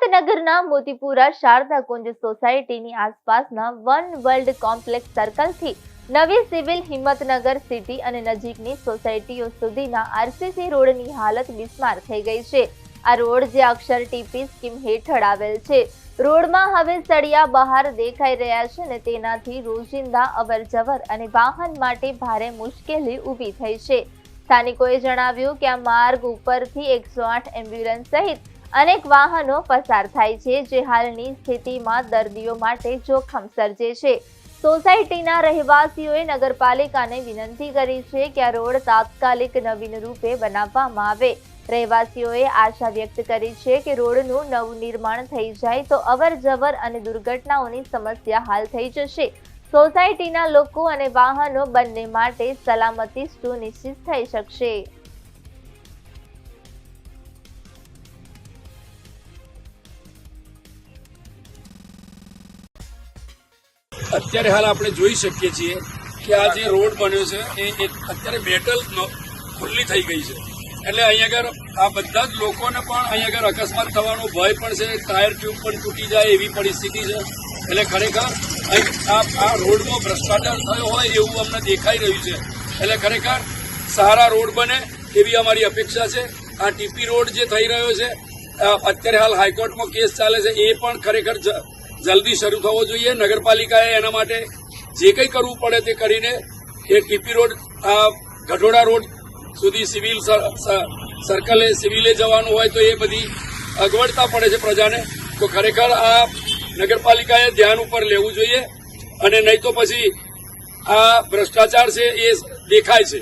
હિંમતનગરના મોતીપુરા શારદા કુંજ સોસાયટીની આસપાસના one world complex સર્કલથી નવી સિવિલ હિંમતનગર સિટી અને નજીકની સોસાયટીઓ સુધીના આરસીસી રોડની હાલત બિસ્માર થઈ ગઈ છે। આ રોડ જે અક્ષર ટીપી સ્કીમ હેઠળ આવેલ છે। રોડમાં હવે સળિયા બહાર દેખાઈ રહ્યા છે અને તેનાથી રોજિંદા અવરજવર અને વાહન માટે ભારે મુશ્કેલી ઊભી થઈ છે। સ્થાનિકોએ જણાવ્યું કે આ માર્ગ ઉપરથી 108 એમ્બ્યુલન્સ સહિત અનેક વાહનો પસાર થાય છે, જે હાલની સ્થિતિમાં દર્દીઓ માટે જોખમ સર્જે છે। સોસાયટીના રહેવાસીઓએ નગરપાલિકાને વિનંતી કરી છે કે આ રોડ તાત્કાલિક નવીન રૂપે બનાવવામાં આવે। રહેવાસીઓએ આશા વ્યક્ત કરી છે કે રોડનું નવું નિર્માણ થઈ જાય તો અવરજવર અને દુર્ઘટનાઓની સમસ્યા હાલ થઈ જશે। સોસાયટીના લોકો અને વાહનો બંને માટે સલામતી સુનિશ્ચિત થઈ શકશે। અત્યારે હાલ આપણે જોઈ શકીએ છીએ કે આ જે રોડ બન્યો છે એ અત્યારે મેટલ ખુલ્લી થઈ ગઈ છે, એટલે અહીંયા આગળ આ બધા જ લોકોને પણ અહીંયા આગળ અકસ્માત થવાનો ભય પણ છે, ટાયર ટ્યુબ પણ તૂટી જાય એવી પરિસ્થિતિ છે। એટલે ખરેખર આ રોડમાં ભ્રષ્ટાચાર થયો હોય એવું અમને દેખાઈ રહ્યું છે। એટલે ખરેખર સારા રોડ બને એવી અમારી અપેક્ષા છે। આ ટીપી રોડ જે થઈ રહ્યો છે અત્યારે હાલ હાઈકોર્ટમાં કેસ ચાલે છે, એ પણ ખરેખર જલ્દી શરૂ થવો જોઈએ। નગરપાલિકાએ એના માટે જે કંઈ કરવું પડે તે કરીને એ ટીપી રોડ ગઢોડા રોડ સુધી સર્કલે સિવિલે જવાનું હોય તો એ બધી અગવડતા પડે છે પ્રજાને, તો ખરેખર આ નગરપાલિકાએ ધ્યાન ઉપર લેવું જોઈએ, અને નહીં તો પછી આ ભ્રષ્ટાચાર છે એ દેખાય છે।